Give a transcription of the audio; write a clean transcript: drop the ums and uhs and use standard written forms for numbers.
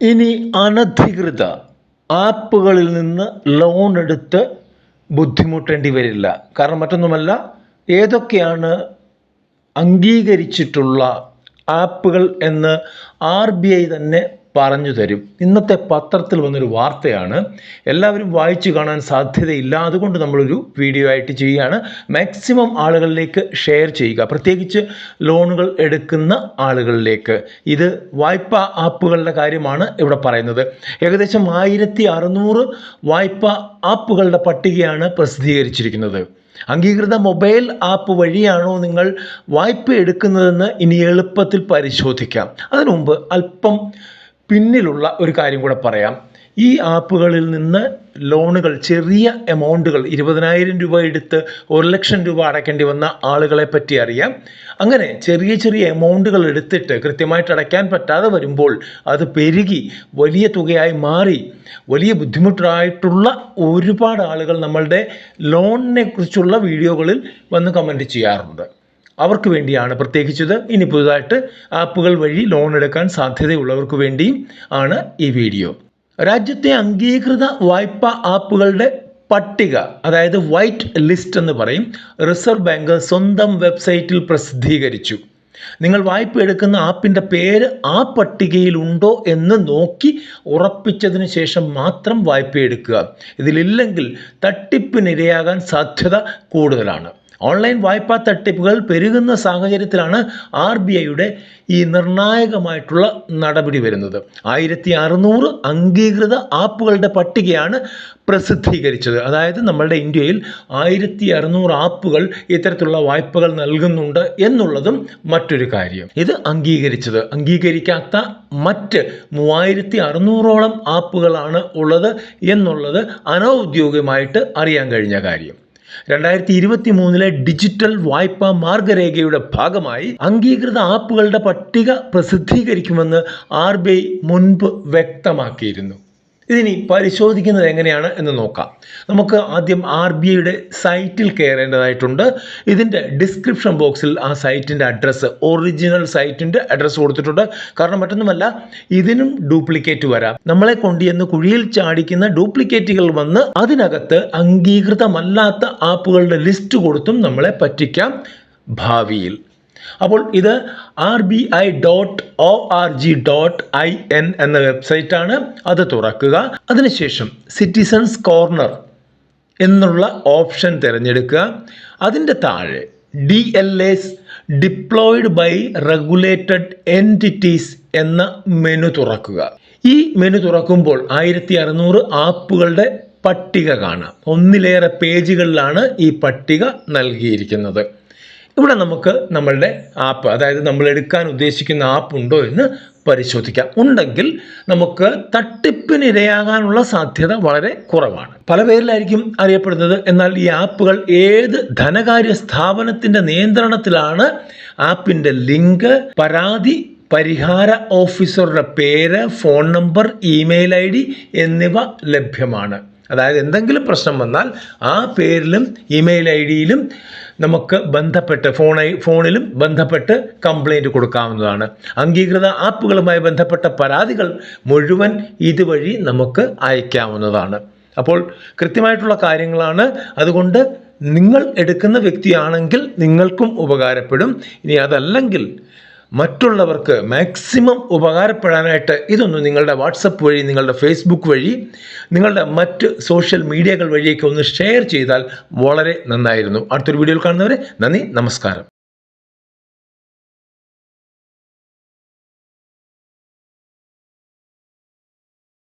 ഇനി അനധികൃത ആപ്പുകളിൽ നിന്ന് ലോൺ എടുത്ത് ബുദ്ധിമുട്ടേണ്ടി വരില്ല. കാരണം മറ്റൊന്നുമല്ല, ഏതൊക്കെയാണ് അംഗീകരിച്ചിട്ടുള്ള ആപ്പുകൾ എന്ന് RBI തന്നെ പറഞ്ഞു തരും. ഇന്നത്തെ പത്രത്തിൽ വന്നൊരു വാർത്തയാണ്, എല്ലാവരും വായിച്ചു കാണാൻ സാധ്യതയില്ല, അതുകൊണ്ട് നമ്മളൊരു വീഡിയോ ആയിട്ട് ചെയ്യുകയാണ്. മാക്സിമം ആളുകളിലേക്ക് ഷെയർ ചെയ്യുക, പ്രത്യേകിച്ച് ലോണുകൾ എടുക്കുന്ന ആളുകളിലേക്ക്. ഇത് വായ്പാ ആപ്പുകളുടെ കാര്യമാണ് ഇവിടെ പറയുന്നത്. ഏകദേശം 1600 വായ്പാ ആപ്പുകളുടെ പട്ടികയാണ് പ്രസിദ്ധീകരിച്ചിരിക്കുന്നത്. അംഗീകൃത മൊബൈൽ ആപ്പ് വഴിയാണോ നിങ്ങൾ വായ്പ എടുക്കുന്നതെന്ന് ഇനി എളുപ്പത്തിൽ പരിശോധിക്കാം. അതിനു മുമ്പ് അല്പം പിന്നിലുള്ള ഒരു കാര്യം കൂടെ പറയാം. ഈ ആപ്പുകളിൽ നിന്ന് ലോണുകൾ, ചെറിയ എമൗണ്ടുകൾ, 20,000 രൂപ എടുത്ത് 1,00,000 രൂപ അടയ്ക്കേണ്ടി വന്ന ആളുകളെ പറ്റി അറിയാം. അങ്ങനെ ചെറിയ ചെറിയ എമൗണ്ടുകൾ എടുത്തിട്ട് കൃത്യമായിട്ട് അടയ്ക്കാൻ പറ്റാതെ വരുമ്പോൾ അത് പെരുകി വലിയ തുകയായി മാറി വലിയ ബുദ്ധിമുട്ടായിട്ടുള്ള ഒരുപാട് ആളുകൾ നമ്മളുടെ ലോണിനെ കുറിച്ചുള്ള വീഡിയോകളിൽ വന്ന് കമൻറ്റ് ചെയ്യാറുണ്ട്. അവർക്ക് വേണ്ടിയാണ് പ്രത്യേകിച്ചത്. ഇനി പുതുതായിട്ട് ആപ്പുകൾ വഴി ലോൺ എടുക്കാൻ സാധ്യതയുള്ളവർക്ക് വേണ്ടിയും ആണ് ഈ വീഡിയോ. രാജ്യത്തെ അംഗീകൃത വായ്പാ ആപ്പുകളുടെ പട്ടിക, അതായത് വൈറ്റ് ലിസ്റ്റ് എന്ന് പറയും, റിസർവ് ബാങ്ക് സ്വന്തം വെബ്സൈറ്റിൽ പ്രസിദ്ധീകരിച്ചു. നിങ്ങൾ വായ്പ എടുക്കുന്ന ആപ്പിൻ്റെ പേര് ആ പട്ടികയിൽ ഉണ്ടോ എന്ന് നോക്കി ഉറപ്പിച്ചതിന് ശേഷം മാത്രം വായ്പ എടുക്കുക. ഇതിലില്ലെങ്കിൽ തട്ടിപ്പിനിരയാകാൻ സാധ്യത കൂടുതലാണ്. ഓൺലൈൻ വായ്പാ തട്ടിപ്പുകൾ പെരുകുന്ന സാഹചര്യത്തിലാണ് RBIയുടെ ഈ നിർണായകമായിട്ടുള്ള നടപടി വരുന്നത്. 1600 അംഗീകൃത ആപ്പുകളുടെ പട്ടികയാണ് പ്രസിദ്ധീകരിച്ചത്. അതായത് നമ്മളുടെ ഇന്ത്യയിൽ 1600 ആപ്പുകൾ ഇത്തരത്തിലുള്ള വായ്പകൾ നൽകുന്നുണ്ട് എന്നുള്ളതും മറ്റൊരു കാര്യം. ഇത് അംഗീകരിച്ചത്. അംഗീകരിക്കാത്ത മറ്റ് 3600ഓളം ആപ്പുകളാണ് ഉള്ളത് എന്നുള്ളത് അനൗദ്യോഗികമായിട്ട് അറിയാൻ കഴിഞ്ഞ കാര്യം. 2023 ഡിജിറ്റൽ വായ്പാ മാർഗരേഖയുടെ ഭാഗമായി അംഗീകൃത ആപ്പുകളുടെ പട്ടിക പ്രസിദ്ധീകരിക്കുമെന്ന് RBI മുൻപ് വ്യക്തമാക്കിയിരുന്നു. ഇതിനി പരിശോധിക്കുന്നത് എങ്ങനെയാണ് എന്ന് നോക്കാം. നമുക്ക് ആദ്യം RBIയുടെ സൈറ്റിൽ കയറേണ്ടതായിട്ടുണ്ട്. ഇതിൻ്റെ ഡിസ്ക്രിപ്ഷൻ ബോക്സിൽ ആ സൈറ്റിൻ്റെ അഡ്രസ്സ്, ഒറിജിനൽ സൈറ്റിൻ്റെ അഡ്രസ്സ് കൊടുത്തിട്ടുണ്ട്. കാരണം മറ്റൊന്നുമല്ല, ഇതിനും ഡ്യൂപ്ലിക്കേറ്റ് വരാം. നമ്മളെ കൊണ്ടുചെന്ന് കുഴിയിൽ ചാടിക്കുന്ന ഡ്യൂപ്ലിക്കേറ്റുകൾ വന്ന് അതിനകത്ത് അംഗീകൃതമല്ലാത്ത ആപ്പുകളുടെ ലിസ്റ്റ് കൊടുത്തും നമ്മളെ പറ്റിക്കാം ഭാവിയിൽ. അപ്പോൾ ഇത് RBI.org.in എന്ന വെബ്സൈറ്റാണ്. അത് തുറക്കുക. അതിനുശേഷം സിറ്റിസൺസ് കോർണർ എന്നുള്ള ഓപ്ഷൻ തിരഞ്ഞെടുക്കുക. അതിൻ്റെ താഴെ DLAs deployed by regulated entities എന്ന മെനു തുറക്കുക. ഈ മെനു തുറക്കുമ്പോൾ 1600 ആപ്പുകളുടെ പട്ടിക കാണാം. ഒന്നിലേറെ പേജുകളിലാണ് ഈ പട്ടിക നൽകിയിരിക്കുന്നത്. ഇവിടെ നമുക്ക് നമ്മളുടെ ആപ്പ്, അതായത് നമ്മൾ എടുക്കാൻ ഉദ്ദേശിക്കുന്ന ആപ്പ് ഉണ്ടോ എന്ന് പരിശോധിക്കാം. ഉണ്ടെങ്കിൽ നമുക്ക് തട്ടിപ്പിനിരയാകാനുള്ള സാധ്യത വളരെ കുറവാണ്. പല പേരിലായിരിക്കും അറിയപ്പെടുന്നത്. എന്നാൽ ഈ ആപ്പുകൾ ഏത് ധനകാര്യ സ്ഥാപനത്തിൻ്റെ നിയന്ത്രണത്തിലാണ്, ആപ്പിൻ്റെ ലിങ്ക്, പരാതി പരിഹാര ഓഫീസറുടെ പേര്, ഫോൺ നമ്പർ, ഇമെയിൽ ID എന്നിവ ലഭ്യമാണ്. അതായത് എന്തെങ്കിലും പ്രശ്നം വന്നാൽ ആ പേരിലും ഇമെയിൽ IDയിലും നമുക്ക് ബന്ധപ്പെട്ട് ഫോണിലും ബന്ധപ്പെട്ട് കംപ്ലൈൻറ്റ് കൊടുക്കാവുന്നതാണ്. അംഗീകൃത ആപ്പുകളുമായി ബന്ധപ്പെട്ട പരാതികൾ മുഴുവൻ ഇതുവഴി നമുക്ക് അയക്കാവുന്നതാണ്. അപ്പോൾ കൃത്യമായിട്ടുള്ള കാര്യങ്ങളാണ്. അതുകൊണ്ട് നിങ്ങൾ എടുക്കുന്ന വ്യക്തിയാണെങ്കിൽ നിങ്ങൾക്കും ഉപകാരപ്പെടും. ഇനി അതല്ലെങ്കിൽ മറ്റുള്ളവർക്ക് മാക്സിമം ഉപകാരപ്പെടാനായിട്ട് ഇതൊന്ന് നിങ്ങളുടെ വാട്സപ്പ് വഴി, നിങ്ങളുടെ ഫേസ്ബുക്ക് വഴി, നിങ്ങളുടെ മറ്റ് സോഷ്യൽ മീഡിയകൾ വഴിയൊക്കെ ഒന്ന് ഷെയർ ചെയ്താൽ വളരെ നന്നായിരുന്നു. അടുത്തൊരു വീഡിയോയിൽ കാണുന്നവരെ നന്ദി, നമസ്കാരം.